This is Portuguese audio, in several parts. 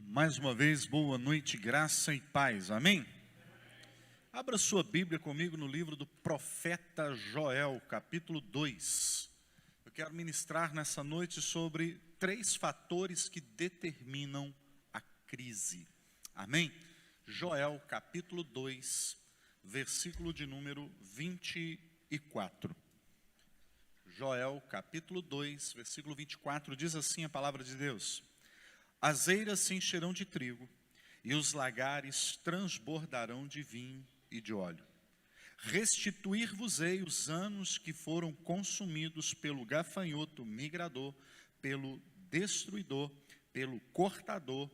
Mais uma vez, boa noite, graça e paz, amém? Abra sua Bíblia comigo no livro do profeta Joel, capítulo 2. Eu quero ministrar nessa noite sobre 3 fatores que determinam a crise, amém? Joel, capítulo 2, versículo de número 24. Joel, capítulo 2, versículo 24, diz assim a palavra de Deus: As eiras se encherão de trigo, e os lagares transbordarão de vinho e de óleo. Restituir-vos-ei os anos que foram consumidos pelo gafanhoto migrador, pelo destruidor, pelo cortador,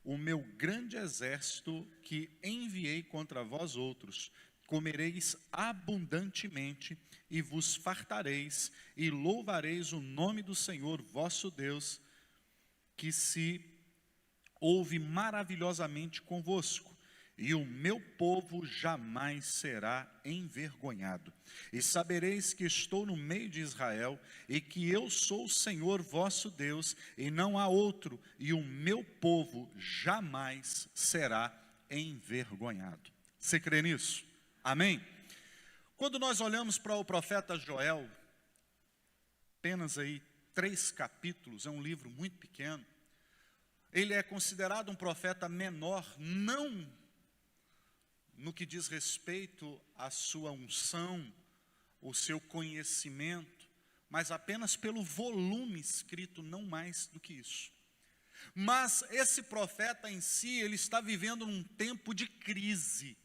o meu grande exército que enviei contra vós outros. Comereis abundantemente e vos fartareis, e louvareis o nome do Senhor vosso Deus, que se ouve maravilhosamente convosco, e o meu povo jamais será envergonhado. E sabereis que estou no meio de Israel, e que eu sou o Senhor vosso Deus, e não há outro, e o meu povo jamais será envergonhado. Você crê nisso? Amém? Quando nós olhamos para o profeta Joel, apenas aí 3 capítulos, é um livro muito pequeno. Ele é considerado um profeta menor, não no que diz respeito à sua unção, o seu conhecimento, mas apenas pelo volume escrito, não mais do que isso. Mas esse profeta em si, ele está vivendo num tempo de crise.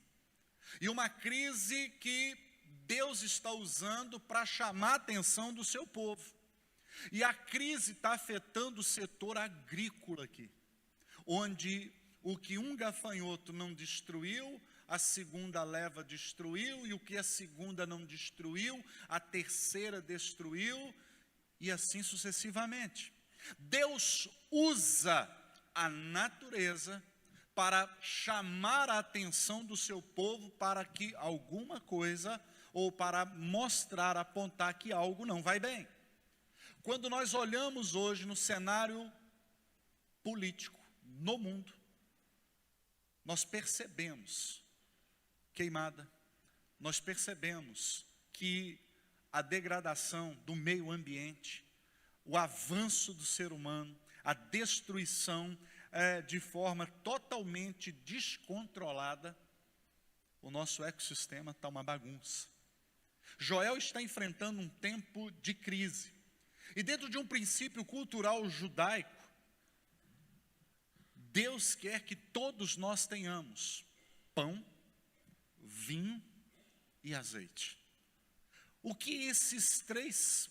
E uma crise que Deus está usando para chamar a atenção do seu povo. E a crise está afetando o setor agrícola aqui, onde o que um gafanhoto não destruiu, a segunda leva destruiu, e o que a segunda não destruiu, a terceira destruiu, e assim sucessivamente. Deus usa a natureza para chamar a atenção do seu povo para que alguma coisa, ou para mostrar, apontar que algo não vai bem. Quando nós olhamos hoje no cenário político, no mundo, nós percebemos queimada, nós percebemos que a degradação do meio ambiente, o avanço do ser humano, a destruição de forma totalmente descontrolada, o nosso ecossistema está uma bagunça. Joel está enfrentando um tempo de crise. E dentro de um princípio cultural judaico, Deus quer que todos nós tenhamos pão, vinho e azeite. O que esses 3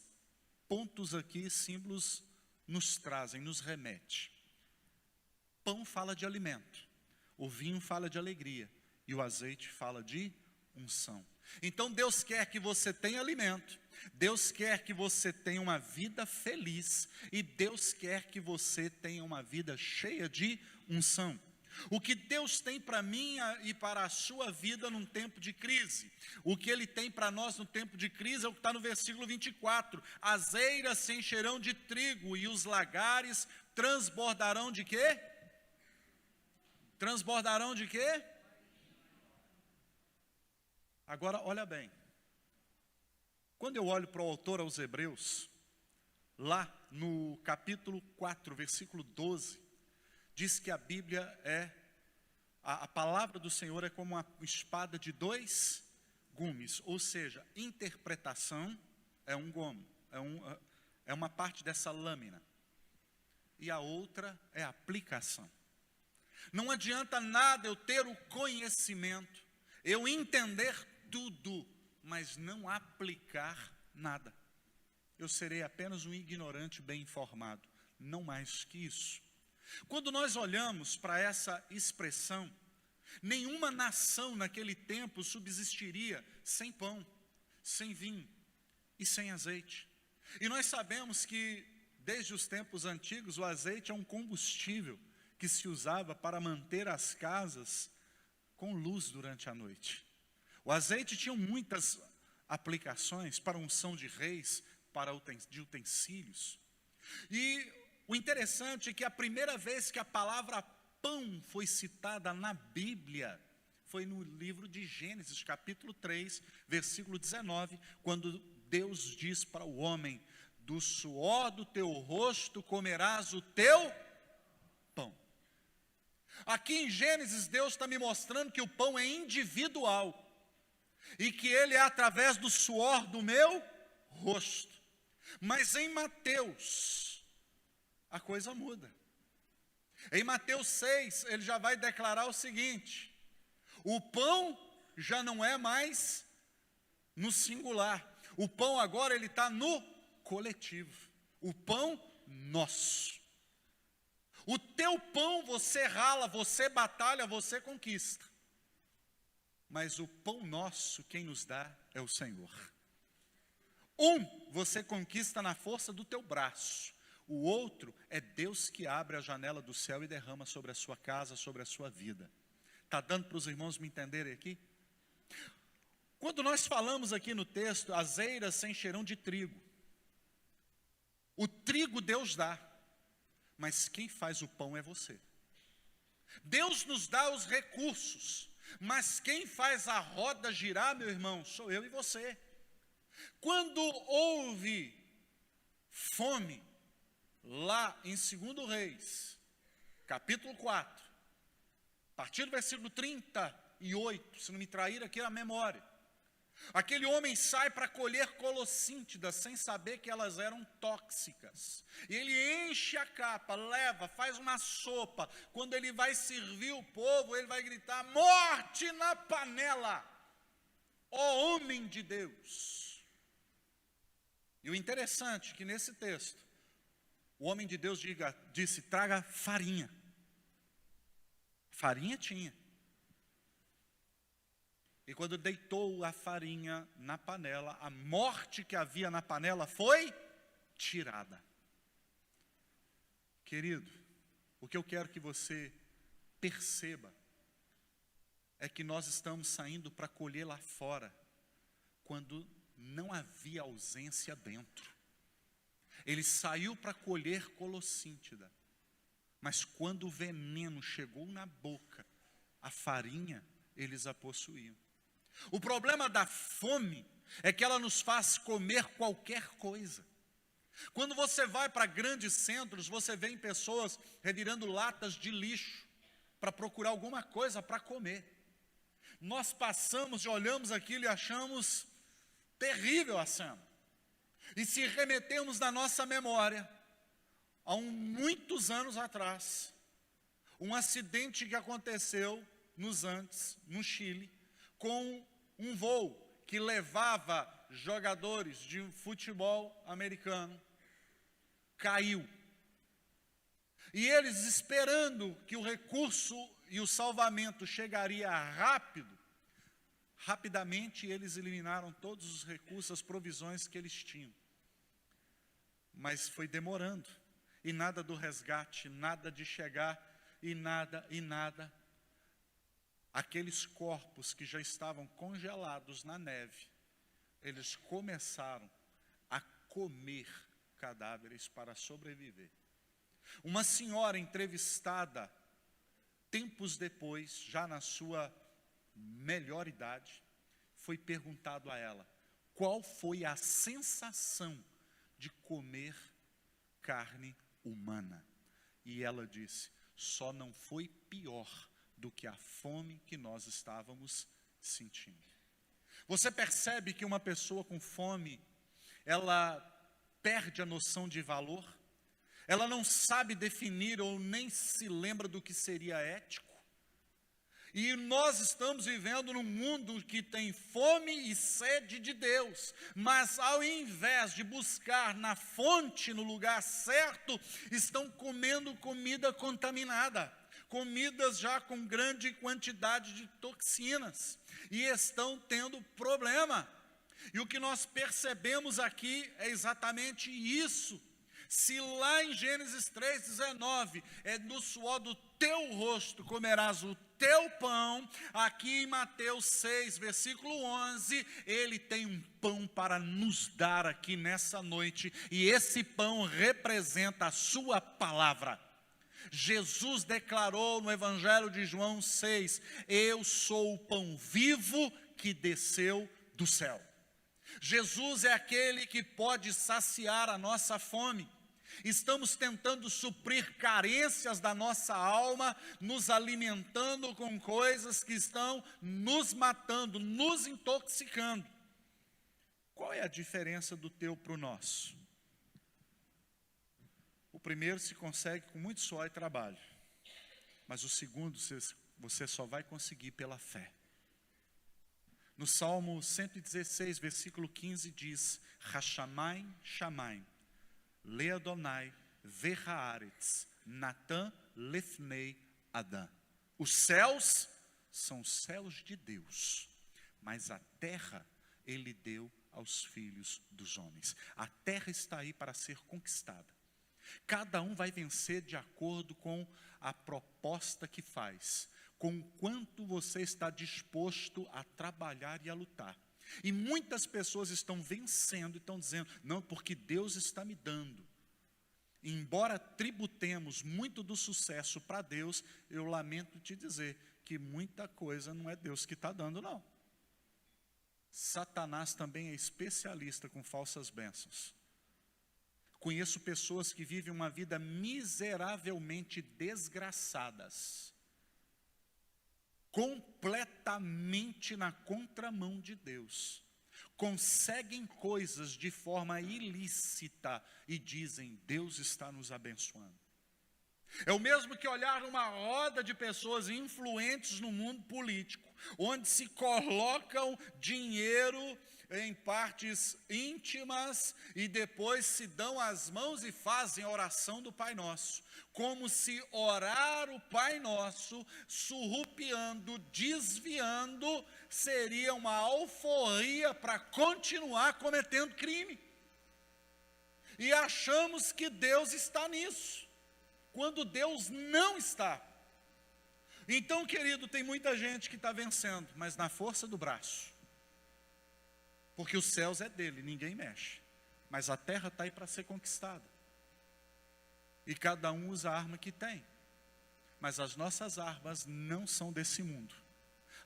pontos aqui, símbolos, nos trazem, nos remete? Pão fala de alimento, o vinho fala de alegria e o azeite fala de unção. Então Deus quer que você tenha alimento, Deus quer que você tenha uma vida feliz, e Deus quer que você tenha uma vida cheia de unção. O que Deus tem para mim e para a sua vida num tempo de crise, o que Ele tem para nós no tempo de crise é o que está no versículo 24. As eiras se encherão de trigo e os lagares transbordarão de quê? Transbordarão de quê? Agora, olha bem. Quando eu olho para o autor aos Hebreus, lá no capítulo 4, versículo 12, diz que a Bíblia a palavra do Senhor é como uma espada de 2 gumes, ou seja, interpretação é um gomo, é uma parte dessa lâmina, e a outra é a aplicação. Não adianta nada eu ter o conhecimento, eu entender tudo, mas não aplicar nada. Eu serei apenas um ignorante bem informado, não mais que isso. Quando nós olhamos para essa expressão, nenhuma nação naquele tempo subsistiria sem pão, sem vinho e sem azeite. E nós sabemos que desde os tempos antigos o azeite é um combustível que se usava para manter as casas com luz durante a noite. O azeite tinha muitas aplicações para unção de reis, de utensílios. E o interessante é que a primeira vez que a palavra pão foi citada na Bíblia foi no livro de Gênesis, capítulo 3, versículo 19, quando Deus diz para o homem: do suor do teu rosto comerás o teu pão. Aqui em Gênesis, Deus está me mostrando que o pão é individual, e que ele é através do suor do meu rosto. Mas em Mateus, a coisa muda. Em Mateus 6, ele já vai declarar o seguinte: o pão já não é mais no singular. O pão agora ele está no coletivo. O pão nosso. O teu pão você rala, você batalha, você conquista. Mas o pão nosso, quem nos dá é o Senhor. Você conquista na força do teu braço. O outro é Deus que abre a janela do céu e derrama sobre a sua casa, sobre a sua vida. Está dando para os irmãos me entenderem aqui? Quando nós falamos aqui no texto, as eiras se encherão de trigo. O trigo Deus dá, mas quem faz o pão é você. Deus nos dá os recursos, mas quem faz a roda girar, meu irmão, sou eu e você. Quando houve fome, lá em 2 Reis, capítulo 4, a partir do versículo 38, se não me trair aqui a memória, aquele homem sai para colher colossíntidas, sem saber que elas eram tóxicas, e ele enche a capa, leva, faz uma sopa. Quando ele vai servir o povo, ele vai gritar: morte na panela, ó homem de Deus. E o interessante é que nesse texto, o homem de Deus disse: traga farinha. Farinha tinha. E quando deitou a farinha na panela, a morte que havia na panela foi tirada. Querido, o que eu quero que você perceba é que nós estamos saindo para colher lá fora, quando não havia ausência dentro. Ele saiu para colher colossíntida, mas quando o veneno chegou na boca, a farinha, eles a possuíam. O problema da fome é que ela nos faz comer qualquer coisa. Quando você vai para grandes centros, você vê pessoas revirando latas de lixo para procurar alguma coisa para comer. Nós passamos e olhamos aquilo e achamos terrível a cena. E se remetemos na nossa memória, há muitos anos atrás, um acidente que aconteceu nos Andes, no Chile, com um voo que levava jogadores de futebol americano, caiu. E eles, esperando que o recurso e o salvamento chegaria rapidamente eles eliminaram todos os recursos, as provisões que eles tinham. Mas foi demorando, e nada do resgate, nada de chegar, e nada. Aqueles corpos que já estavam congelados na neve, eles começaram a comer cadáveres para sobreviver. Uma senhora entrevistada, tempos depois, já na sua melhor idade, foi perguntado a ela, qual foi a sensação de comer carne humana? E ela disse, só não foi pior do que a fome que nós estávamos sentindo. Você percebe que uma pessoa com fome, ela perde a noção de valor? Ela não sabe definir ou nem se lembra do que seria ético? E nós estamos vivendo num mundo que tem fome e sede de Deus, mas ao invés de buscar na fonte, no lugar certo, estão comendo comida contaminada, comidas já com grande quantidade de toxinas, e estão tendo problema. E o que nós percebemos aqui é exatamente isso. Se lá em Gênesis 3,19, é do suor do teu rosto comerás o teu pão, aqui em Mateus 6, versículo 11, ele tem um pão para nos dar aqui nessa noite, e esse pão representa a sua palavra. Jesus declarou no Evangelho de João 6, eu sou o pão vivo que desceu do céu. Jesus é aquele que pode saciar a nossa fome. Estamos tentando suprir carências da nossa alma, nos alimentando com coisas que estão nos matando, nos intoxicando. Qual é a diferença do teu para o nosso? O primeiro se consegue com muito suor e trabalho, mas o segundo você só vai conseguir pela fé. No Salmo 116, versículo 15 diz, Hashamayim, Shamayim, Le Adonai, Vehaaretz, Natan, Lefnei, Adão. Os céus são os céus de Deus, mas a terra Ele deu aos filhos dos homens. A terra está aí para ser conquistada. Cada um vai vencer de acordo com a proposta que faz, com o quanto você está disposto a trabalhar e a lutar. E muitas pessoas estão vencendo e estão dizendo, não, porque Deus está me dando. E embora tributemos muito do sucesso para Deus, eu lamento te dizer que muita coisa não é Deus que está dando, não. Satanás também é especialista com falsas bênçãos. Conheço pessoas que vivem uma vida miseravelmente desgraçadas, completamente na contramão de Deus, conseguem coisas de forma ilícita e dizem, Deus está nos abençoando. É o mesmo que olhar uma roda de pessoas influentes no mundo político, onde se colocam dinheiro em partes íntimas e depois se dão as mãos e fazem a oração do Pai Nosso, como se orar o Pai Nosso, surrupiando, desviando, seria uma alforria para continuar cometendo crime. E achamos que Deus está nisso, quando Deus não está. Então, querido, tem muita gente que está vencendo, mas na força do braço. Porque os céus é dele, ninguém mexe. Mas a terra está aí para ser conquistada. E cada um usa a arma que tem. Mas as nossas armas não são desse mundo.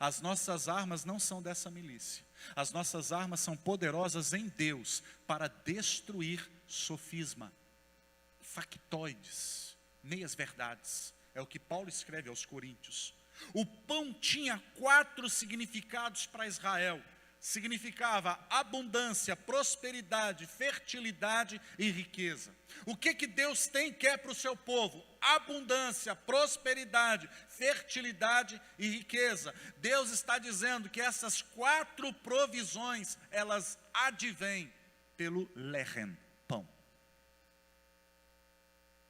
As nossas armas não são dessa milícia. As nossas armas são poderosas em Deus para destruir sofisma, factoides, meias verdades. É o que Paulo escreve aos Coríntios. O pão tinha 4 significados para Israel. Significava abundância, prosperidade, fertilidade e riqueza. O que Deus quer para o seu povo? Abundância, prosperidade, fertilidade e riqueza. Deus está dizendo que essas 4 provisões, elas advêm pelo lechem, pão.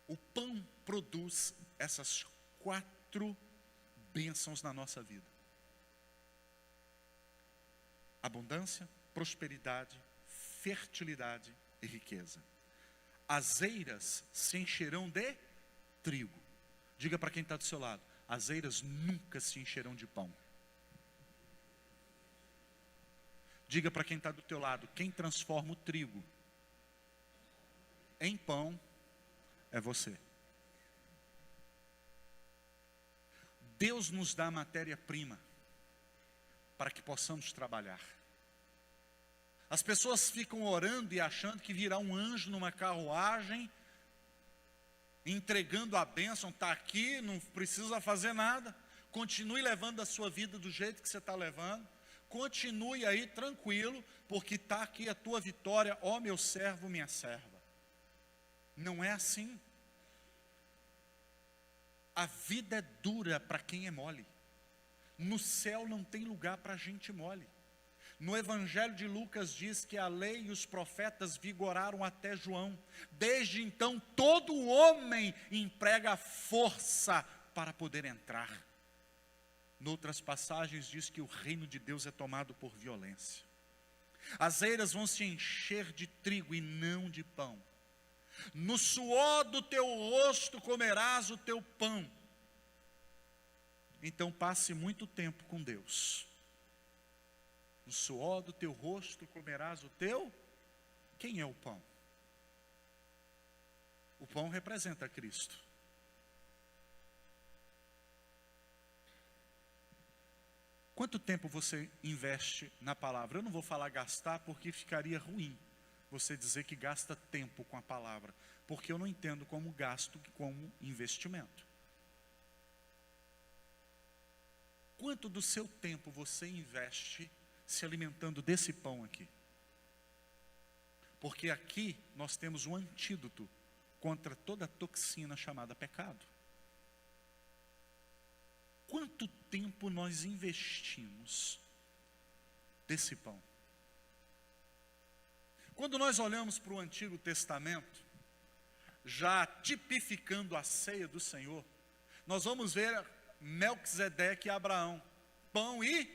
O pão produz essas 4 bênçãos na nossa vida. Abundância, prosperidade, fertilidade e riqueza. As eiras se encherão de trigo. Diga para quem está do seu lado, as eiras nunca se encherão de pão. Diga para quem está do teu lado, quem transforma o trigo em pão é você. Deus nos dá matéria-prima para que possamos trabalhar. As pessoas ficam orando e achando que virá um anjo numa carruagem, entregando a bênção, está aqui, não precisa fazer nada. Continue levando a sua vida do jeito que você está levando. Continue aí tranquilo, porque está aqui a tua vitória, ó meu servo, minha serva. Não é assim. A vida é dura para quem é mole. No céu não tem lugar para gente mole. No Evangelho de Lucas diz que a lei e os profetas vigoraram até João. Desde então todo homem emprega força para poder entrar. Noutras passagens diz que o reino de Deus é tomado por violência. As eiras vão se encher de trigo e não de pão. No suor do teu rosto comerás o teu pão. Então passe muito tempo com Deus. No suor do teu rosto comerás o teu. Quem é o pão? O pão representa Cristo. Quanto tempo você investe na palavra? Eu não vou falar gastar porque ficaria ruim você dizer que gasta tempo com a palavra, porque eu não entendo como gasto, como investimento. Quanto do seu tempo você investe se alimentando desse pão aqui? Porque aqui nós temos um antídoto contra toda a toxina chamada pecado. Quanto tempo nós investimos desse pão? Quando nós olhamos para o Antigo Testamento, já tipificando a ceia do Senhor, nós vamos ver Melquisedeque e Abraão, pão e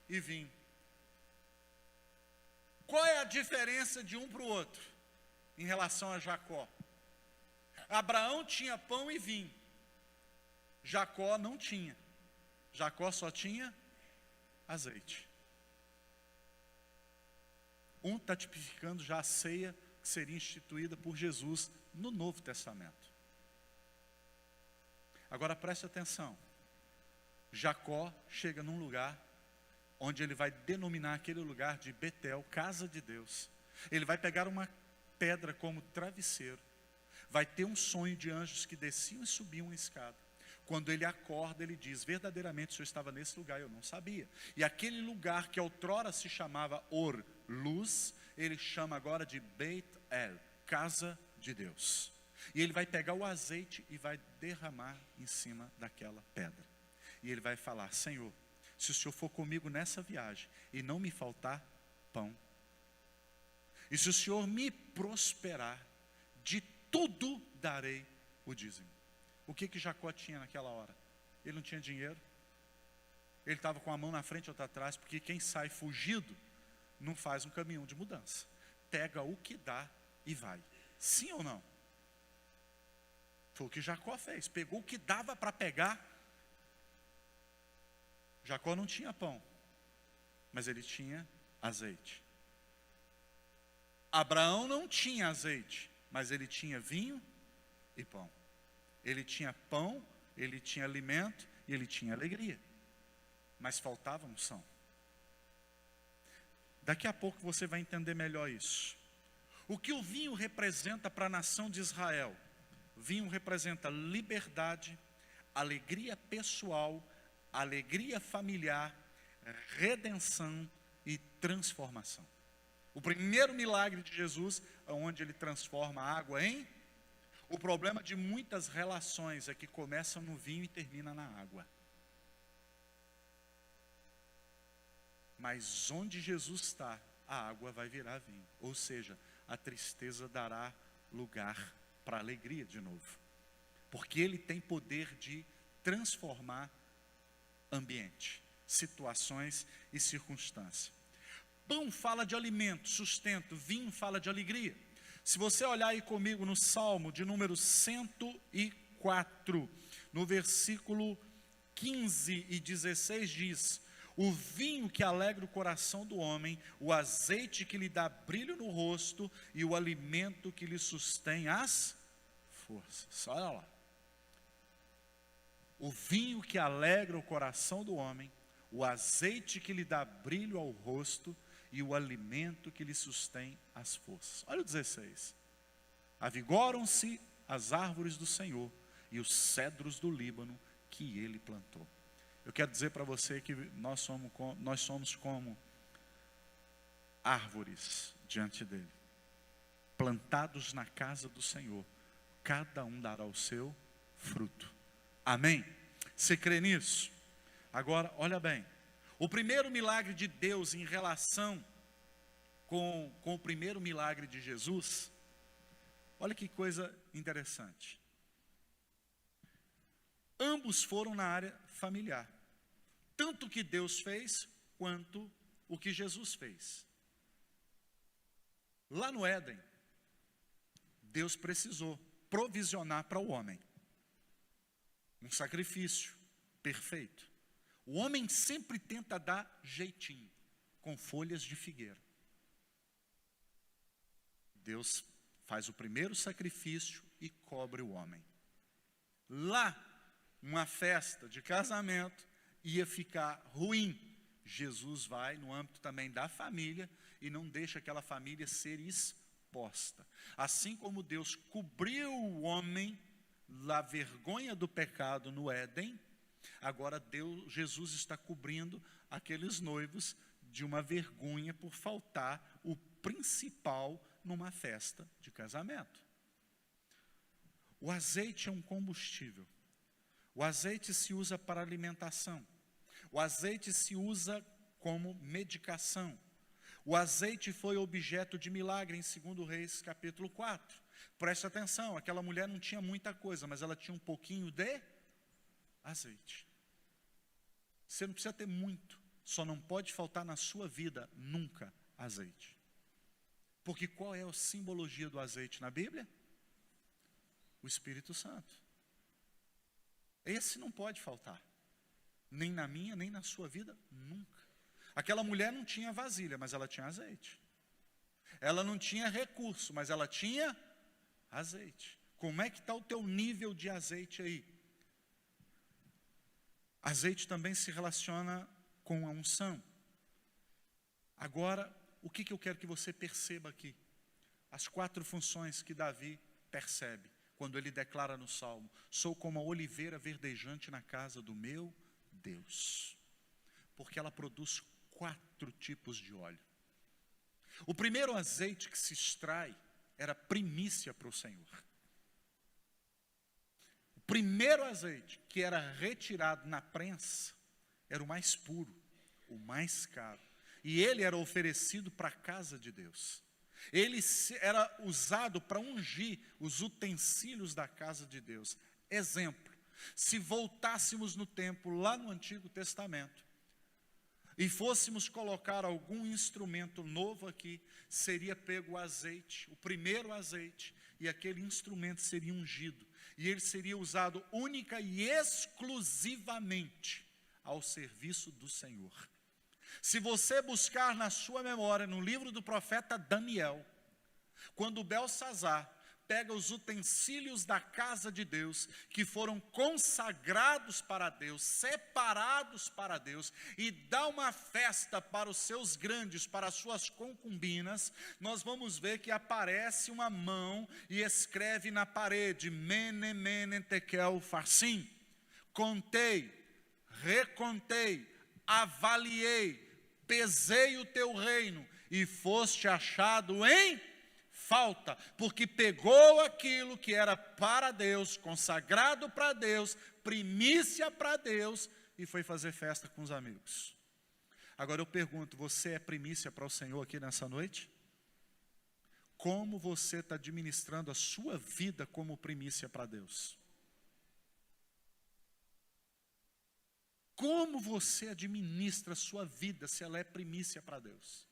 vinho. Qual é a diferença de um para o outro em relação a Jacó? Abraão tinha pão e vinho, Jacó não tinha. Jacó só tinha azeite. Um está tipificando já a ceia que seria instituída por Jesus no Novo Testamento. Agora preste atenção. Jacó chega num lugar onde ele vai denominar aquele lugar de Betel, casa de Deus. Ele vai pegar uma pedra como travesseiro. Vai ter um sonho de anjos que desciam e subiam uma escada. Quando ele acorda, ele diz: verdadeiramente o Senhor estava nesse lugar, eu não sabia. E aquele lugar que outrora se chamava Or, luz, ele chama agora de Beit El, casa de Deus. E ele vai pegar o azeite e vai derramar em cima daquela pedra. E ele vai falar: Senhor, se o Senhor for comigo nessa viagem e não me faltar pão, e se o Senhor me prosperar, de tudo darei o dízimo. O que Jacó tinha naquela hora? Ele não tinha dinheiro. Ele estava com a mão na frente e outra atrás, porque quem sai fugido não faz um caminhão de mudança. Pega o que dá e vai. Sim ou não? Foi o que Jacó fez. Pegou o que dava para pegar. Jacó não tinha pão, mas ele tinha azeite. Abraão não tinha azeite, mas ele tinha vinho e pão. Ele tinha pão, ele tinha alimento e ele tinha alegria. Mas faltava unção. Daqui a pouco você vai entender melhor isso. O que o vinho representa para a nação de Israel? O vinho representa liberdade, alegria pessoal, alegria familiar, redenção e transformação. O primeiro milagre de Jesus é onde ele transforma a água em... O problema de muitas relações é que começam no vinho e terminam na água. Mas onde Jesus está, a água vai virar vinho. Ou seja, a tristeza dará lugar para a alegria de novo. Porque ele tem poder de transformar ambiente, situações e circunstâncias. Pão fala de alimento, sustento, vinho fala de alegria. Se você olhar aí comigo no Salmo de número 104, no versículo 15 e 16 diz: o vinho que alegra o coração do homem, o azeite que lhe dá brilho no rosto e o alimento que lhe sustém as forças. Olha lá. O vinho que alegra o coração do homem, o azeite que lhe dá brilho ao rosto e o alimento que lhe sustém as forças. Olha o 16. Avigoram-se as árvores do Senhor e os cedros do Líbano que ele plantou. Eu quero dizer para você que nós somos como árvores diante dele, plantados na casa do Senhor. Cada um dará o seu fruto. Amém? Você crê nisso? Agora, olha bem. O primeiro milagre de Deus em relação com o primeiro milagre de Jesus, olha que coisa interessante. Ambos foram na área familiar. Tanto o que Deus fez, quanto o que Jesus fez. Lá no Éden, Deus precisou provisionar para o homem um sacrifício perfeito. O homem sempre tenta dar jeitinho, com folhas de figueira. Deus faz o primeiro sacrifício e cobre o homem. Lá, uma festa de casamento ia ficar ruim. Jesus vai no âmbito também da família e não deixa aquela família ser exposta. Assim como Deus cobriu o homem da vergonha do pecado no Éden, agora Jesus está cobrindo aqueles noivos de uma vergonha por faltar o principal numa festa de casamento. O azeite é um combustível. O azeite se usa para alimentação. O azeite se usa como medicação. O azeite foi objeto de milagre em 2 Reis, capítulo 4. Preste atenção, aquela mulher não tinha muita coisa, mas ela tinha um pouquinho de azeite. Você não precisa ter muito, só não pode faltar na sua vida nunca azeite. Porque qual é a simbologia do azeite na Bíblia? O Espírito Santo. Esse não pode faltar. Nem na minha, nem na sua vida, nunca. Aquela mulher não tinha vasilha, mas ela tinha azeite. Ela não tinha recurso, mas ela tinha azeite. Como é que está o teu nível de azeite aí? Azeite também se relaciona com a unção. Agora, o que eu quero que você perceba aqui? As 4 funções que Davi percebe quando ele declara no Salmo: sou como a oliveira verdejante na casa do meu Deus. Porque ela produz 4 tipos de óleo. O primeiro azeite que se extrai era primícia para o Senhor. O primeiro azeite que era retirado na prensa era o mais puro, o mais caro. E ele era oferecido para a casa de Deus. Ele era usado para ungir os utensílios da casa de Deus. Exemplo, se voltássemos no tempo, lá no Antigo Testamento, e fôssemos colocar algum instrumento novo aqui, seria pego o azeite, o primeiro azeite, e aquele instrumento seria ungido. E ele seria usado única e exclusivamente ao serviço do Senhor. Se você buscar na sua memória, no livro do profeta Daniel, quando Belsazar pega os utensílios da casa de Deus, que foram consagrados para Deus, separados para Deus, e dá uma festa para os seus grandes, para as suas concubinas, nós vamos ver que aparece uma mão e escreve na parede: Mene, Mene, Tekel, Farsim. Contei, recontei, avaliei, pesei o teu reino, e foste achado em falta, porque pegou aquilo que era para Deus, consagrado para Deus, primícia para Deus, e foi fazer festa com os amigos. Agora eu pergunto, você é primícia para o Senhor aqui nessa noite? Como você está administrando a sua vida como primícia para Deus? Como você administra a sua vida se ela é primícia para Deus?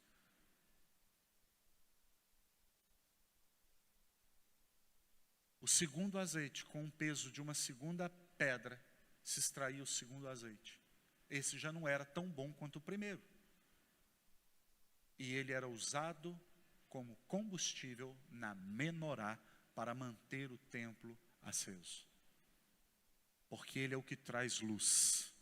O segundo azeite, com o peso de uma segunda pedra, se extraía o segundo azeite. Esse já não era tão bom quanto o primeiro. E ele era usado como combustível na menorá para manter o templo aceso. Porque ele é o que traz luz.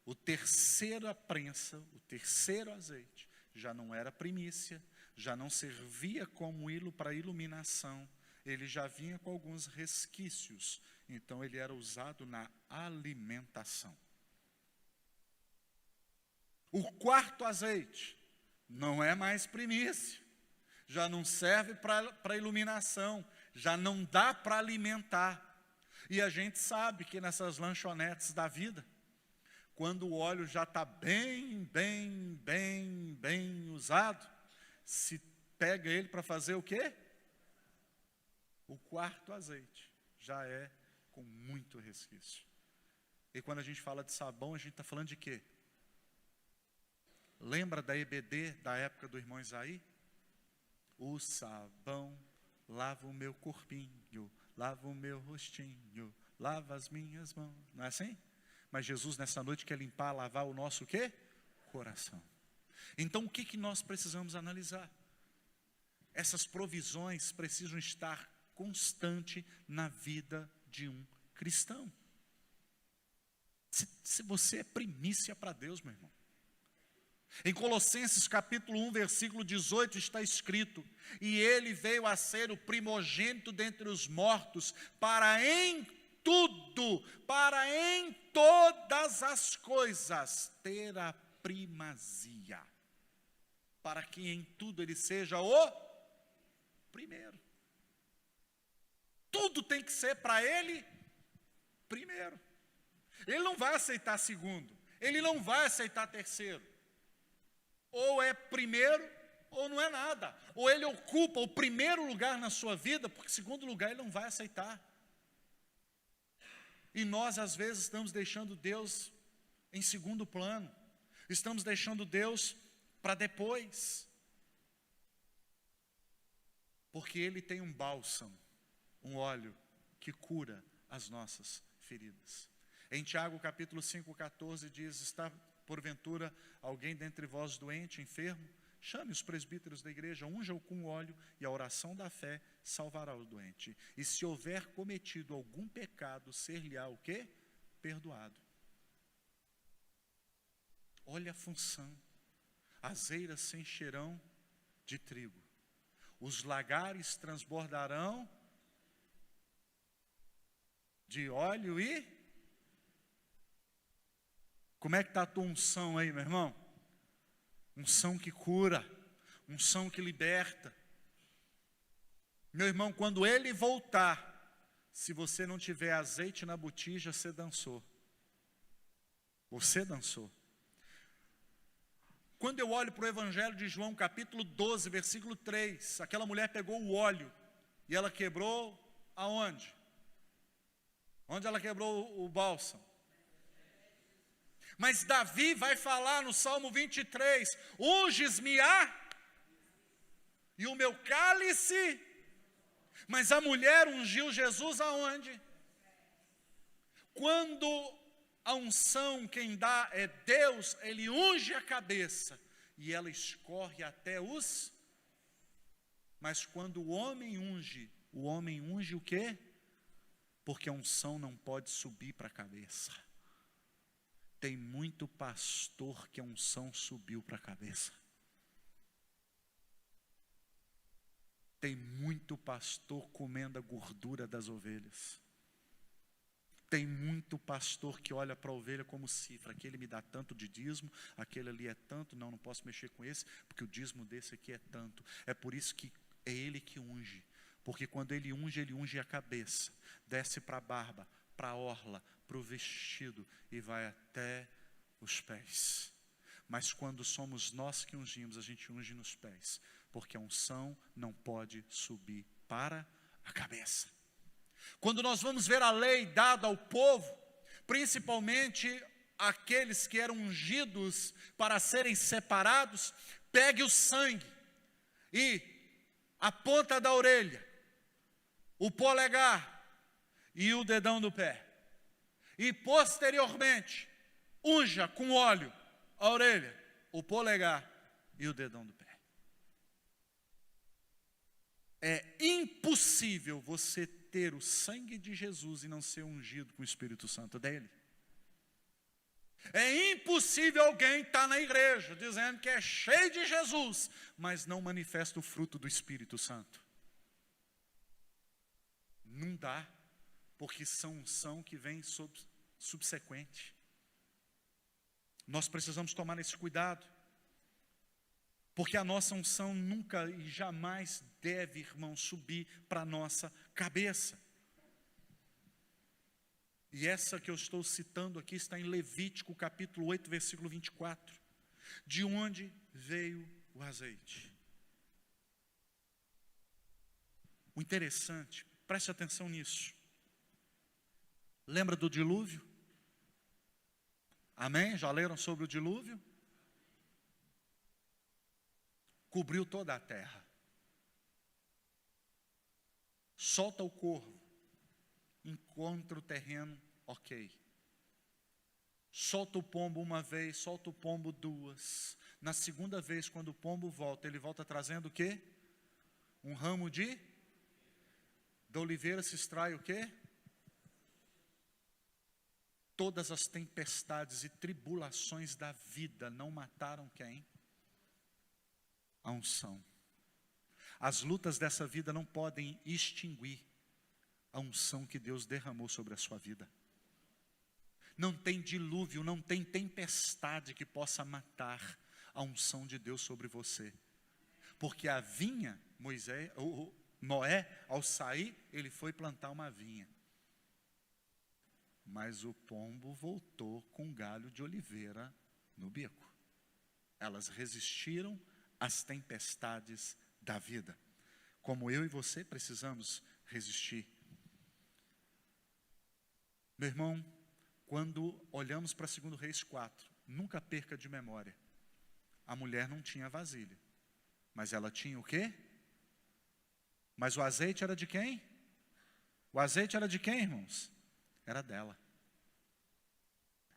O terceiro prensa, o terceiro azeite, já não era primícia, já não servia como hilo para iluminação, ele já vinha com alguns resquícios, então ele era usado na alimentação. O quarto azeite não é mais primícia, já não serve para iluminação, já não dá para alimentar. E a gente sabe que nessas lanchonetes da vida, quando o óleo já está bem usado, se pega ele para fazer o quê? O quarto azeite já é com muito resquício. E quando a gente fala de sabão, a gente está falando de quê? Lembra da EBD da época do irmão Isaí? O sabão lava o meu corpinho, lava o meu rostinho, lava as minhas mãos. Não é assim? Mas Jesus nessa noite quer limpar, lavar o nosso o quê? Coração. Então o que nós precisamos analisar? Essas provisões precisam estar constante na vida de um cristão. Se você é primícia para Deus, meu irmão. Em Colossenses capítulo 1, versículo 18 está escrito: e ele veio a ser o primogênito dentre os mortos, para em todas as coisas ter a primazia, para que em tudo ele seja o primeiro. Tudo tem que ser para ele primeiro. Ele não vai aceitar segundo, ele não vai aceitar terceiro. Ou é primeiro, ou não é nada. Ou ele ocupa o primeiro lugar na sua vida, porque segundo lugar ele não vai aceitar. E nós, às vezes, estamos deixando Deus em segundo plano. Estamos deixando Deus para depois. Porque Ele tem um bálsamo, um óleo que cura as nossas feridas. Em Tiago capítulo 5,14 diz: está porventura alguém dentre vós doente, enfermo? Chame os presbíteros da igreja, unja-o com óleo, e a oração da fé salvará o doente. E se houver cometido algum pecado, ser-lhe-á o quê? Perdoado. Olha a função. As eiras se encherão de trigo, os lagares transbordarão de óleo e... Como é que está a tua unção aí, meu irmão? Unção que cura, unção que liberta. Meu irmão, quando ele voltar, se você não tiver azeite na botija, você dançou. Você dançou. Quando eu olho para o Evangelho de João, capítulo 12, versículo 3, aquela mulher pegou o óleo e ela quebrou aonde? Onde ela quebrou o bálsamo? Mas Davi vai falar no Salmo 23, unges-me-á e o meu cálice. Mas a mulher ungiu Jesus aonde? Quando a unção quem dá é Deus, Ele unge a cabeça e ela escorre até os... Mas quando o homem unge o quê? Porque a unção não pode subir para a cabeça. Tem muito pastor que a unção subiu para a cabeça. Tem muito pastor comendo a gordura das ovelhas. Tem muito pastor que olha para a ovelha como cifra. Aquele me dá tanto de dízimo, aquele ali é tanto, não posso mexer com esse, porque o dízimo desse aqui é tanto. É por isso que é ele que unge. Porque quando ele unge a cabeça, desce para a barba, para a orla, para o vestido e vai até os pés. Mas quando somos nós que ungimos, a gente unge nos pés, porque a unção não pode subir para a cabeça. Quando nós vamos ver a lei dada ao povo, principalmente aqueles que eram ungidos para serem separados, pegue o sangue e a ponta da orelha, o polegar e o dedão do pé. E posteriormente, unja com óleo a orelha, o polegar e o dedão do pé. É impossível você ter o sangue de Jesus e não ser ungido com o Espírito Santo dele. É impossível alguém estar na igreja dizendo que é cheio de Jesus, mas não manifesta o fruto do Espírito Santo. Não dá. Porque são unção que vem subsequente. Nós precisamos tomar esse cuidado. Porque a nossa unção nunca e jamais deve, irmão, subir para a nossa cabeça. E essa que eu estou citando aqui está em Levítico capítulo 8, versículo 24. De onde veio o azeite? O interessante, preste atenção nisso. Lembra do dilúvio? Amém? Já leram sobre o dilúvio? Cobriu toda a terra. Solta o corvo, encontra o terreno, ok. Solta o pombo uma vez, solta o pombo duas. Na segunda vez, quando o pombo volta, ele volta trazendo o quê? Um ramo da oliveira se extrai o quê? Todas as tempestades e tribulações da vida não mataram quem? A unção. As lutas dessa vida não podem extinguir a unção que Deus derramou sobre a sua vida. Não tem dilúvio, não tem tempestade que possa matar a unção de Deus sobre você. Porque a vinha, Noé, ao sair, ele foi plantar uma vinha. Mas o pombo voltou com galho de oliveira no bico. Elas resistiram às tempestades da vida, como eu e você precisamos resistir. Meu irmão, quando olhamos para 2 Reis 4, nunca perca de memória, a mulher não tinha vasilha, mas ela tinha o quê? Mas o azeite era de quem? O azeite era de quem, irmãos? Era dela.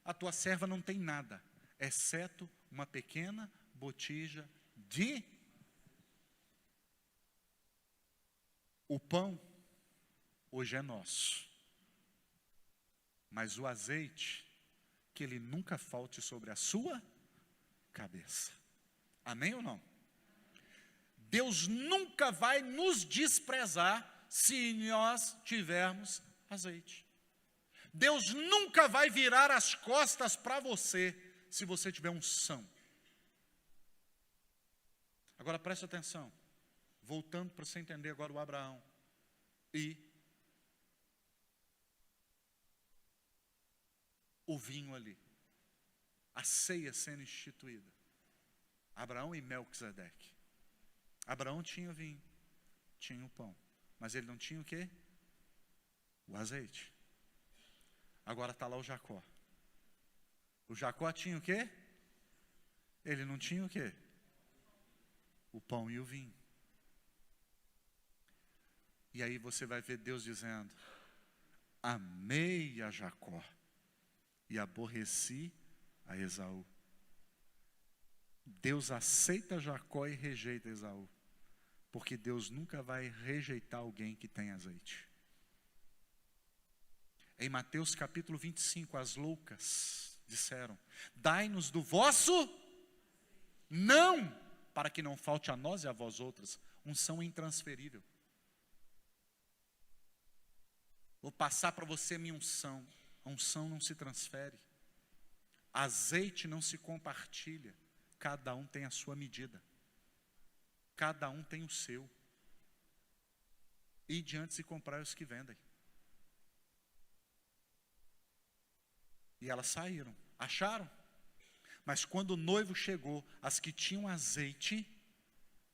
A tua serva não tem nada, exceto uma pequena botija de... O pão hoje é nosso, mas o azeite, que ele nunca falte sobre a sua cabeça. Amém ou não? Deus nunca vai nos desprezar se nós tivermos azeite. Deus nunca vai virar as costas para você se você tiver unção. Agora preste atenção. Voltando para você entender agora o Abraão. E o vinho ali. A ceia sendo instituída. Abraão e Melquisedeque. Abraão tinha o vinho, tinha o pão. Mas ele não tinha o quê? O azeite. Agora está lá o Jacó. O Jacó tinha o quê? Ele não tinha o quê? O pão e o vinho. E aí você vai ver Deus dizendo: amei a Jacó e aborreci a Esaú. Deus aceita Jacó e rejeita Esaú, porque Deus nunca vai rejeitar alguém que tem azeite. Em Mateus capítulo 25, as loucas disseram: dai-nos do vosso, não, para que não falte a nós e a vós outras, unção intransferível. Vou passar para você minha unção. A unção não se transfere. Azeite não se compartilha. Cada um tem a sua medida. Cada um tem o seu. Ide antes e comprai os que vendem. E elas saíram. Acharam? Mas quando o noivo chegou, as que tinham azeite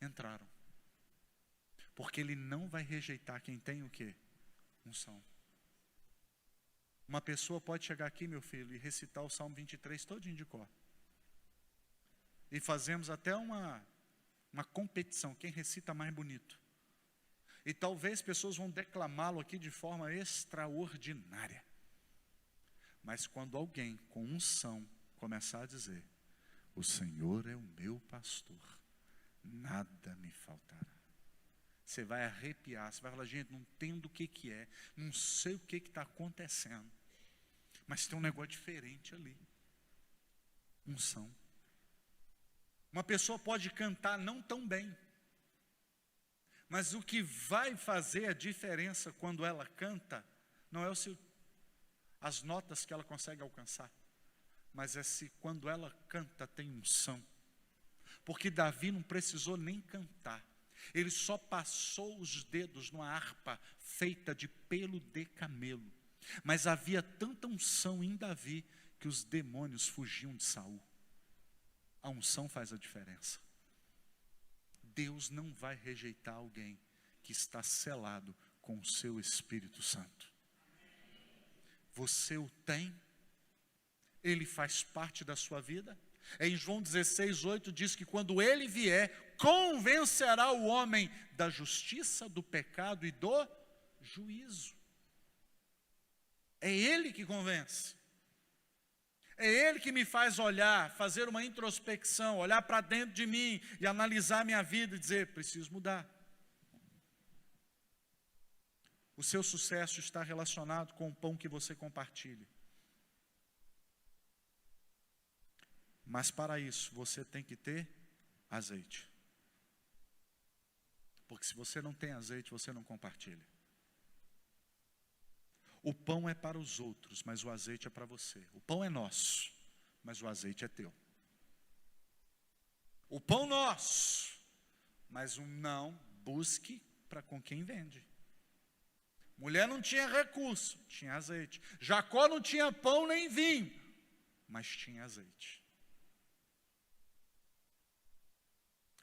entraram. Porque ele não vai rejeitar quem tem o quê? Unção. Uma pessoa pode chegar aqui, meu filho, e recitar o Salmo 23 todinho de cor. E fazemos até uma competição, quem recita mais bonito. E talvez pessoas vão declamá-lo aqui de forma extraordinária. Mas quando alguém com unção começar a dizer: o Senhor é o meu pastor, nada me faltará. Você vai arrepiar, você vai falar: gente, não entendo o que é, não sei o que está acontecendo, mas tem um negócio diferente ali. Unção. Uma pessoa pode cantar não tão bem, mas o que vai fazer a diferença quando ela canta, não é as notas que ela consegue alcançar, mas é se quando ela canta tem unção. Porque Davi não precisou nem cantar. Ele só passou os dedos numa harpa feita de pelo de camelo. Mas havia tanta unção em Davi que os demônios fugiam de Saul. A unção faz a diferença. Deus não vai rejeitar alguém que está selado com o seu Espírito Santo. Você o tem? Ele faz parte da sua vida? Em João 16:8 diz que quando ele vier, convencerá o homem da justiça, do pecado e do juízo. É ele que convence. É ele que me faz olhar, fazer uma introspecção, olhar para dentro de mim e analisar minha vida e dizer: preciso mudar. O seu sucesso está relacionado com o pão que você compartilha. Mas para isso, você tem que ter azeite. Porque se você não tem azeite, você não compartilha. O pão é para os outros, mas o azeite é para você. O pão é nosso, mas o azeite é teu. O pão nosso, mas um não, busque para com quem vende. Mulher não tinha recurso, tinha azeite. Jacó não tinha pão nem vinho, mas tinha azeite.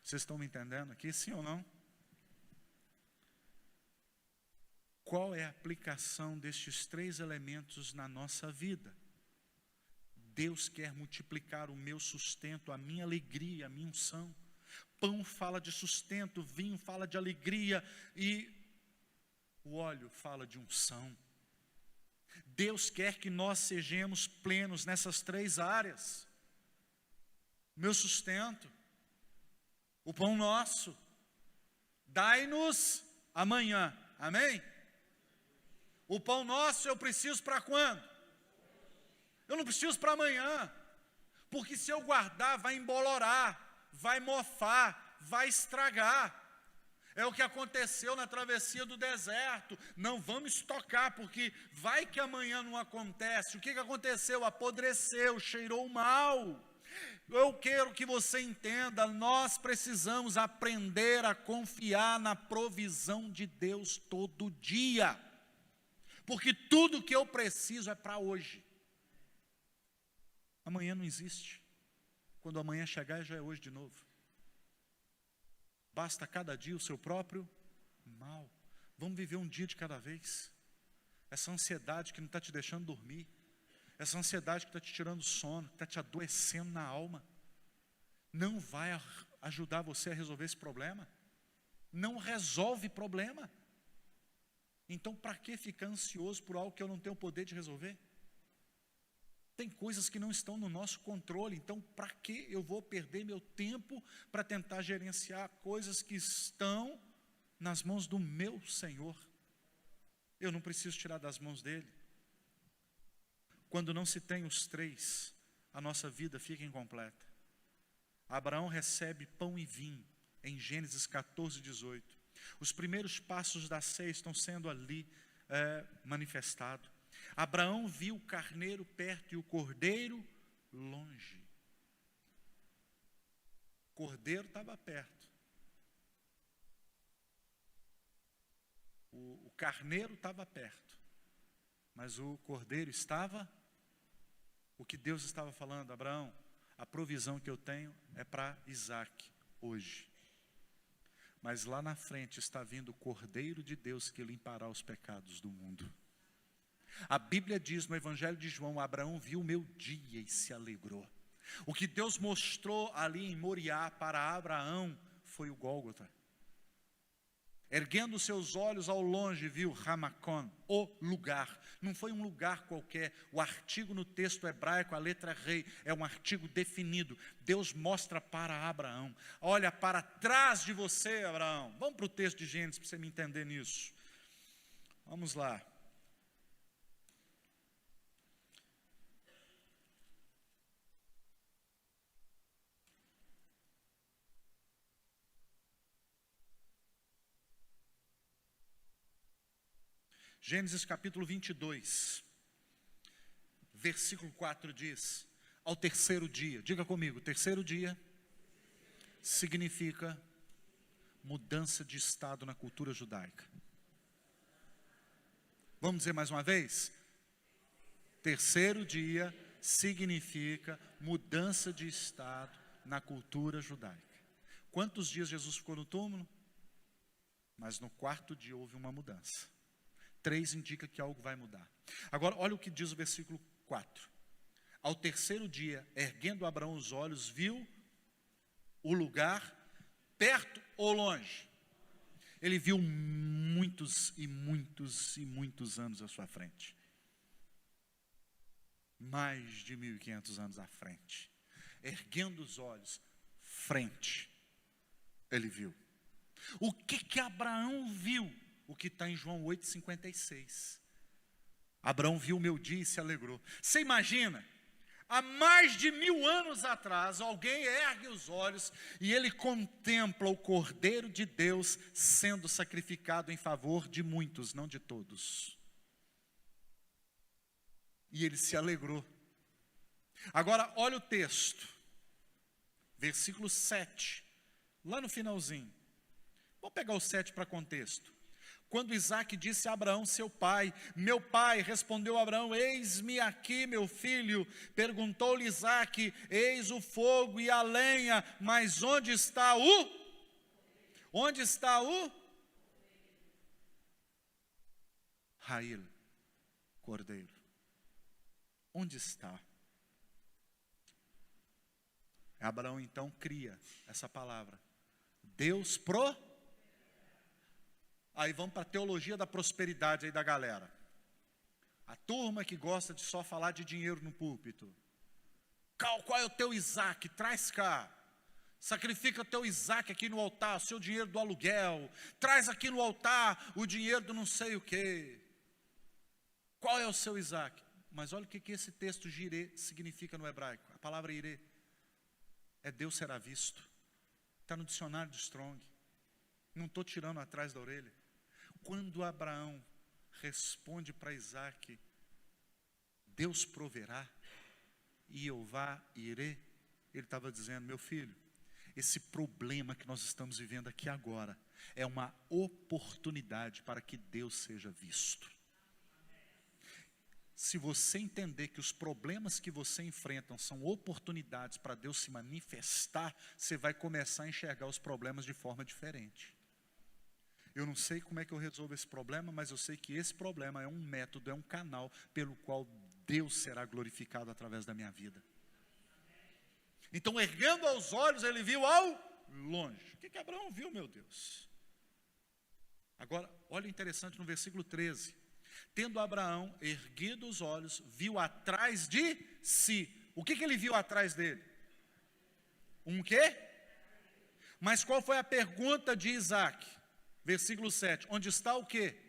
Vocês estão me entendendo aqui, sim ou não? Qual é a aplicação destes 3 elementos na nossa vida? Deus quer multiplicar o meu sustento, a minha alegria, a minha unção. Pão fala de sustento, vinho fala de alegria e o óleo fala de unção. Deus quer que nós sejamos plenos nessas 3 áreas. Meu sustento, o pão nosso, dai-nos amanhã, amém? O pão nosso eu preciso para quando? Eu não preciso para amanhã, porque se eu guardar vai embolorar, vai mofar, vai estragar. É o que aconteceu na travessia do deserto. Não vamos estocar, porque vai que amanhã não acontece. O que aconteceu? Apodreceu, cheirou mal. Eu quero que você entenda, nós precisamos aprender a confiar na provisão de Deus todo dia. Porque tudo que eu preciso é para hoje. Amanhã não existe. Quando amanhã chegar, já é hoje de novo. Basta cada dia o seu próprio mal. Vamos viver um dia de cada vez. Essa ansiedade que não está te deixando dormir. Essa ansiedade que está te tirando sono, que está te adoecendo na alma. Não vai ajudar você a resolver esse problema. Não resolve problema. Então, para que ficar ansioso por algo que eu não tenho o poder de resolver? Tem coisas que não estão no nosso controle, então para que eu vou perder meu tempo para tentar gerenciar coisas que estão nas mãos do meu Senhor? Eu não preciso tirar das mãos dele. Quando não se tem os 3, a nossa vida fica incompleta. Abraão recebe pão e vinho, em Gênesis 14, 18. Os primeiros passos da ceia estão sendo ali manifestados. Abraão viu o carneiro perto e o cordeiro longe. O cordeiro estava perto. O carneiro estava perto. Mas o cordeiro estava... O que Deus estava falando, Abraão, a provisão que eu tenho é para Isaac hoje. Mas lá na frente está vindo o Cordeiro de Deus que limpará os pecados do mundo. A Bíblia diz no Evangelho de João, Abraão viu o meu dia e se alegrou. O que Deus mostrou ali em Moriá para Abraão foi o Gólgota. Erguendo seus olhos ao longe, viu Ramacon, o lugar. Não foi um lugar qualquer. O artigo no texto hebraico, a letra rei, é um artigo definido. Deus mostra para Abraão. Olha para trás de você, Abraão. Vamos para o texto de Gênesis para você me entender nisso. Vamos lá. Gênesis capítulo 22, versículo 4 diz, ao terceiro dia, diga comigo, terceiro dia significa mudança de estado na cultura judaica. Vamos dizer mais uma vez? Terceiro dia significa mudança de estado na cultura judaica. Quantos dias Jesus ficou no túmulo? Mas no 4º dia houve uma mudança. 3 indica que algo vai mudar. Agora, olha o que diz o versículo 4. Ao terceiro dia, erguendo Abraão os olhos, viu o lugar perto ou longe? Ele viu muitos e muitos e muitos anos à sua frente. Mais de 1.500 anos à frente. Erguendo os olhos, frente, ele viu. O que Abraão viu? O que está em João 8,56. Abraão viu o meu dia e se alegrou. Você imagina? há mais de 1000 anos atrás, alguém ergue os olhos e ele contempla o Cordeiro de Deus sendo sacrificado em favor de muitos, não de todos. E ele se alegrou. Agora, olha o texto, versículo 7, lá no finalzinho. Vamos pegar o 7 para contexto. Quando Isaque disse a Abraão, seu pai, meu pai, respondeu Abraão, eis-me aqui, meu filho. Perguntou-lhe Isaque, eis o fogo e a lenha, mas onde está o? Onde está o? Rail, cordeiro. Onde está? Abraão então cria essa palavra. Deus Aí vamos para a teologia da prosperidade aí da galera. A turma que gosta de só falar de dinheiro no púlpito. Qual é o teu Isaque? Traz cá. Sacrifica o teu Isaque aqui no altar, o seu dinheiro do aluguel. Traz aqui no altar o dinheiro do não sei o quê. Qual é o seu Isaque? Mas olha o que esse texto jirê significa no hebraico. A palavra irê é Deus será visto. Está no dicionário de Strong. Não estou tirando atrás da orelha. Quando Abraão responde para Isaque, Deus proverá, Jeová irê, ele estava dizendo, meu filho, esse problema que nós estamos vivendo aqui agora, é uma oportunidade para que Deus seja visto. Se você entender que os problemas que você enfrenta são oportunidades para Deus se manifestar, você vai começar a enxergar os problemas de forma diferente. Eu não sei como é que eu resolvo esse problema, mas eu sei que esse problema é um método, é um canal pelo qual Deus será glorificado através da minha vida. Então, erguendo os olhos, ele viu ao longe. O que Abraão viu, meu Deus? Agora, olha o interessante no versículo 13. Tendo Abraão erguido os olhos, viu atrás de si. O que ele viu atrás dele? Um quê? Mas qual foi a pergunta de Isaque? Versículo 7, onde está o quê?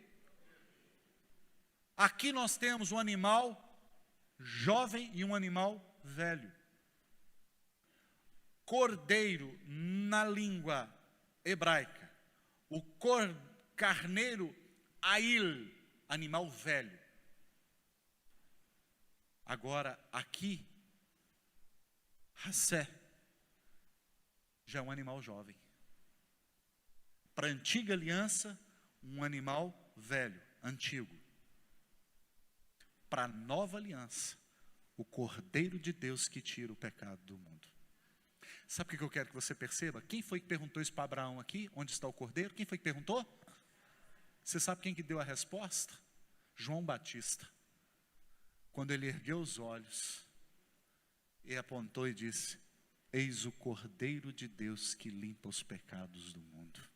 Aqui nós temos um animal jovem e um animal velho. Cordeiro, na língua hebraica. O carneiro, ail, animal velho. Agora, aqui, Hassé, já é um animal jovem. Para a antiga aliança, um animal velho, antigo. Para a nova aliança, o Cordeiro de Deus que tira o pecado do mundo. Sabe o que eu quero que você perceba? Quem foi que perguntou isso para Abraão aqui? Onde está o Cordeiro? Quem foi que perguntou? Você sabe quem que deu a resposta? João Batista. Quando ele ergueu os olhos e apontou e disse, eis o Cordeiro de Deus que limpa os pecados do mundo.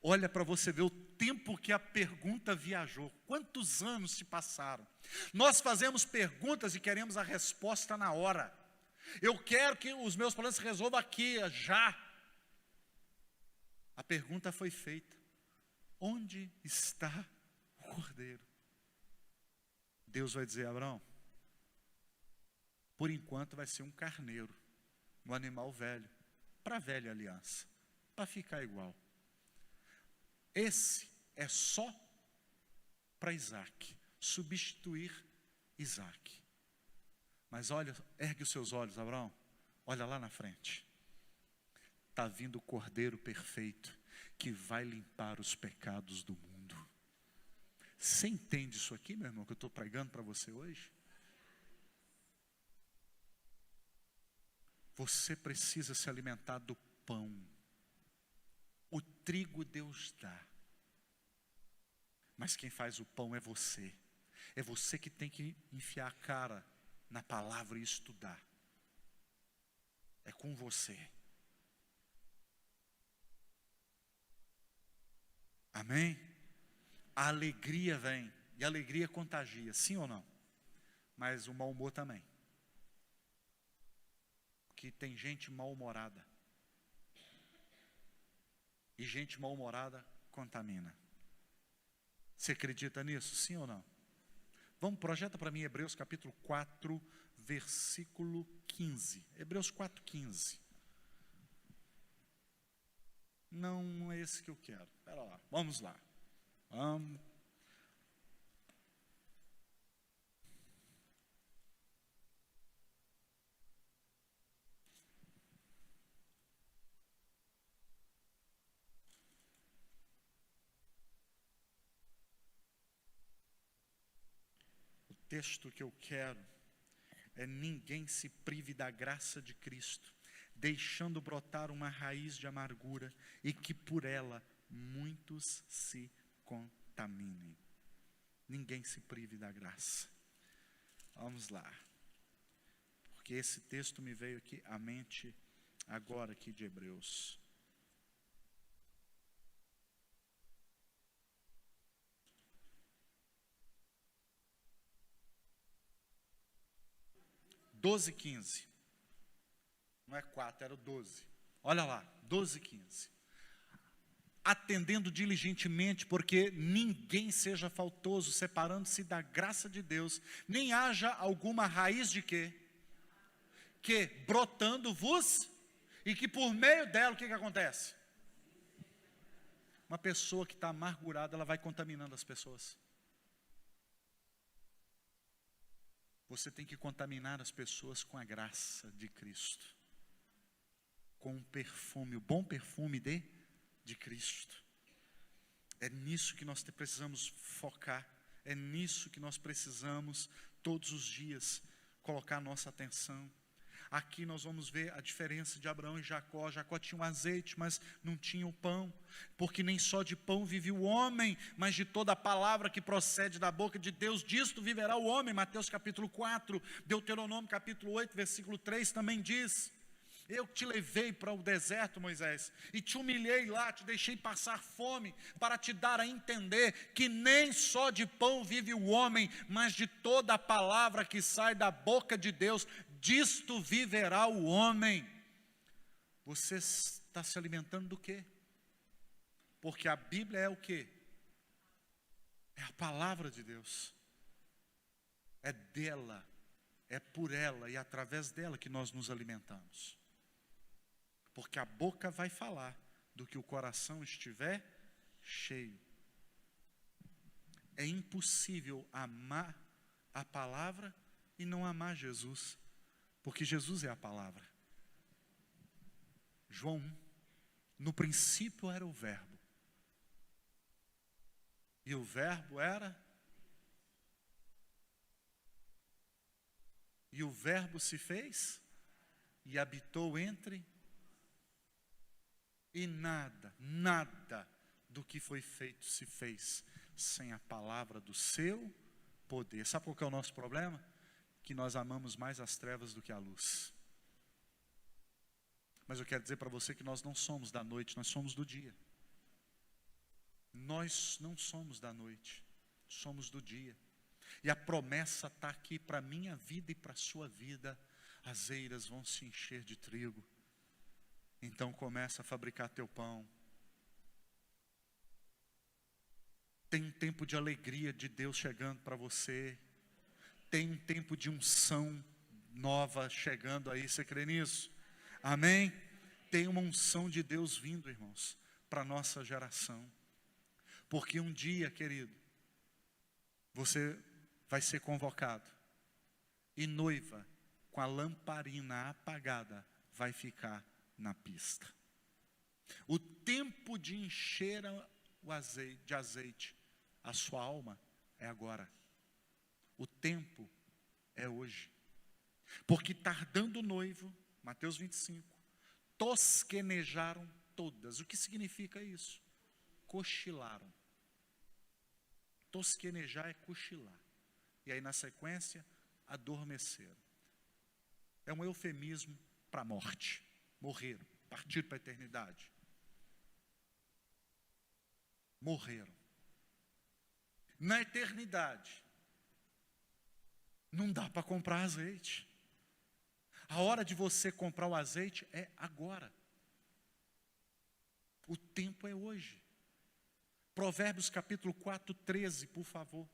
Olha para você ver o tempo que a pergunta viajou. Quantos anos se passaram? Nós fazemos perguntas e queremos a resposta na hora. Eu quero que os meus problemas se resolvam aqui, já. A pergunta foi feita. Onde está o Cordeiro? Deus vai dizer, Abraão, por enquanto vai ser um carneiro, um animal velho, para a velha aliança, para ficar igual. Esse é só para Isaque, substituir Isaque. Mas olha, ergue os seus olhos, Abraão, olha lá na frente. Está vindo o Cordeiro perfeito, que vai limpar os pecados do mundo. Você entende isso aqui, meu irmão, que eu estou pregando para você hoje? Você precisa se alimentar do pão. O trigo Deus dá. Mas quem faz o pão é você. É você que tem que enfiar a cara na palavra e estudar. É com você. Amém? A alegria vem. E a alegria contagia, sim ou não? Mas o mau humor também. Porque tem gente mal-humorada. E gente mal-humorada contamina. Você acredita nisso? Sim ou não? Vamos, projeta para mim Hebreus capítulo 4, versículo 15. Hebreus 4:15. Não é esse que eu quero. Espera lá, vamos lá. Vamos. O texto que eu quero é: ninguém se prive da graça de Cristo, deixando brotar uma raiz de amargura, e que por ela muitos se contaminem. Ninguém se prive da graça. Vamos lá. Porque esse texto me veio aqui à mente agora aqui de Hebreus. Doze, 15. Não é 4, era o 12. Olha lá, 12, 15. Atendendo diligentemente, porque ninguém seja faltoso, separando-se da graça de Deus, nem haja alguma raiz de quê? Que brotando-vos, e que por meio dela, o que acontece? Uma pessoa que está amargurada, ela vai contaminando as pessoas. Você tem que contaminar as pessoas com a graça de Cristo, com o perfume, o bom perfume de Cristo. É nisso que nós precisamos focar, é nisso que nós precisamos todos os dias colocar nossa atenção. Aqui nós vamos ver a diferença de Abraão e Jacó. Jacó tinha o azeite, mas não tinha o pão, porque nem só de pão vive o homem, mas de toda a palavra que procede da boca de Deus, disto viverá o homem. Mateus capítulo 4, Deuteronômio capítulo 8, versículo 3 também diz: eu te levei para o deserto, Moisés, e te humilhei lá, te deixei passar fome, para te dar a entender que nem só de pão vive o homem, mas de toda a palavra que sai da boca de Deus, disto viverá o homem. Você está se alimentando do quê? Porque a Bíblia é o quê? É a palavra de Deus. É dela, é por ela e através dela que nós nos alimentamos. Porque a boca vai falar do que o coração estiver cheio. É impossível amar a palavra e não amar Jesus, porque Jesus é a palavra. João 1, no princípio era o verbo, e o verbo era, e o verbo se fez, e habitou entre. E nada do que foi feito se fez sem a palavra do seu poder. Sabe qual que é o nosso problema? Que nós amamos mais as trevas do que a luz. Mas eu quero dizer para você que nós não somos da noite, nós somos do dia. Nós não somos da noite, somos do dia. E a promessa está aqui para a minha vida e para a sua vida. As eiras vão se encher de trigo. Então começa a fabricar teu pão. Tem um tempo de alegria de Deus chegando para você. Tem um tempo de unção nova chegando aí. Você crê nisso? Amém? Tem uma unção de Deus vindo, irmãos, para a nossa geração. Porque um dia, querido, você vai ser convocado. E noiva, com a lamparina apagada, vai ficar na pista. O tempo de encher o azeite a sua alma é agora. O tempo é hoje. Porque tardando o noivo, Mateus 25, tosquenejaram todas. O que significa isso? Cochilaram. Tosquenejar é cochilar. E aí na sequência, adormeceram. É um eufemismo para a morte. Morreram, partiram para a eternidade. Morreram. Na eternidade, não dá para comprar azeite. A hora de você comprar o azeite é agora. O tempo é hoje. Provérbios capítulo 4, 13, por favor.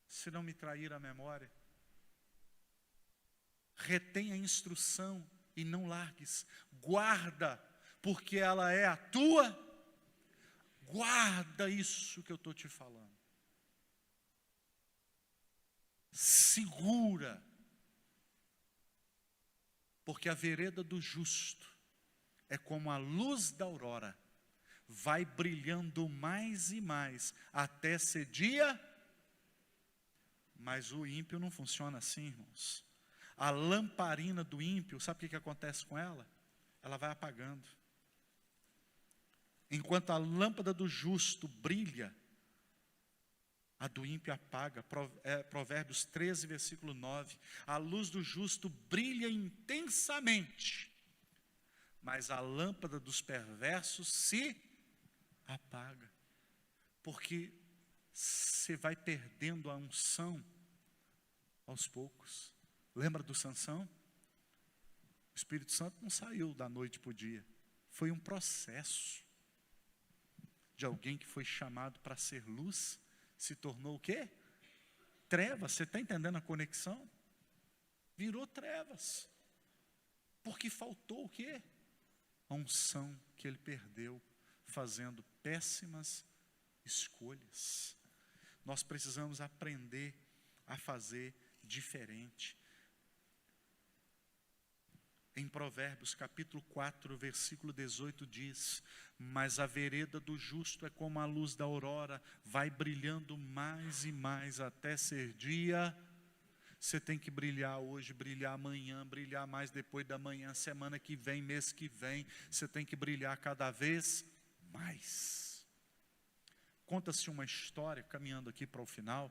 Se não me trair a memória. Retém a instrução e não largues. Guarda, porque ela é a tua. Guarda isso que eu estou te falando. Segura. Porque a vereda do justo é como a luz da aurora. Vai brilhando mais e mais até ser dia. Mas o ímpio não funciona assim, irmãos. A lamparina do ímpio, sabe o que acontece com ela? Ela vai apagando. Enquanto a lâmpada do justo brilha, a do ímpio apaga. Provérbios 13, versículo 9. A luz do justo brilha intensamente, mas a lâmpada dos perversos se apaga. Porque você vai perdendo a unção aos poucos. Lembra do Sansão? O Espírito Santo não saiu da noite para o dia. Foi um processo de alguém que foi chamado para ser luz, se tornou o quê? Trevas. Você está entendendo a conexão? Virou trevas. Porque faltou o quê? A unção que ele perdeu, fazendo péssimas escolhas. Nós precisamos aprender a fazer diferente. Em Provérbios capítulo 4, versículo 18 diz: mas a vereda do justo é como a luz da aurora, vai brilhando mais e mais até ser dia. Você tem que brilhar hoje, brilhar amanhã, brilhar mais depois da manhã, semana que vem, mês que vem. Você tem que brilhar cada vez mais. Conta-se uma história, caminhando aqui para o final,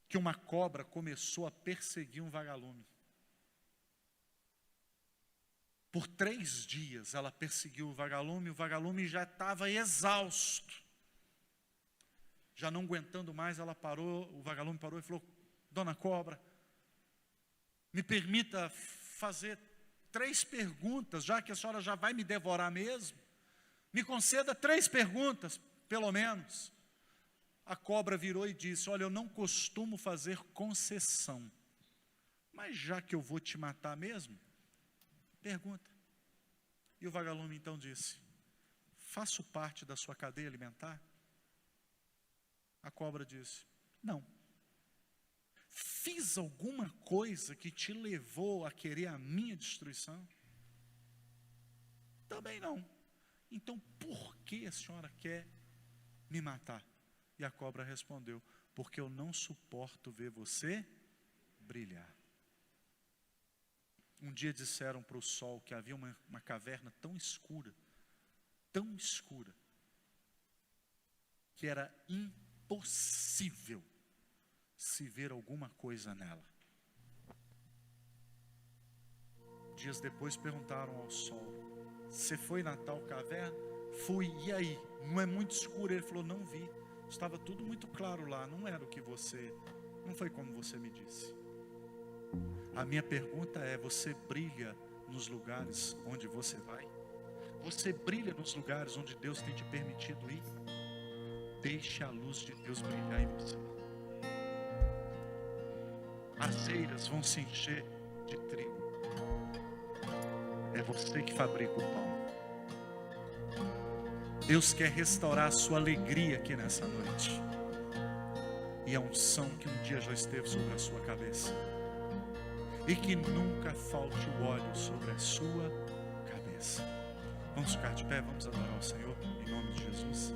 que uma cobra começou a perseguir um vagalume. Por 3 dias ela perseguiu o vagalume já estava exausto. Já não aguentando mais, ela parou, o vagalume parou e falou: dona cobra, me permita fazer 3 perguntas, já que a senhora já vai me devorar mesmo. Me conceda 3 perguntas, pelo menos. A cobra virou e disse: olha, eu não costumo fazer concessão, mas já que eu vou te matar mesmo, pergunta. E o vagalume então disse: faço parte da sua cadeia alimentar? A cobra disse: não. Fiz alguma coisa que te levou a querer a minha destruição? Também não. Então por que a senhora quer me matar? E a cobra respondeu: porque eu não suporto ver você brilhar. Um dia disseram para o sol que havia uma caverna tão escura, que era impossível se ver alguma coisa nela. Dias depois perguntaram ao sol: você foi na tal caverna? Fui. E aí? Não é muito escuro? Ele falou: não vi. Estava tudo muito claro lá. Não era o que você... Não foi como você me disse. A minha pergunta é: você brilha nos lugares onde você vai? Você brilha nos lugares onde Deus tem te permitido ir? Deixe a luz de Deus brilhar em você. As eiras vão se encher de trigo. É você que fabrica o pão. Deus quer restaurar a sua alegria aqui nessa noite. E a unção que um dia já esteve sobre a sua cabeça. E que nunca falte o óleo sobre a sua cabeça. Vamos ficar de pé, vamos adorar o Senhor em nome de Jesus.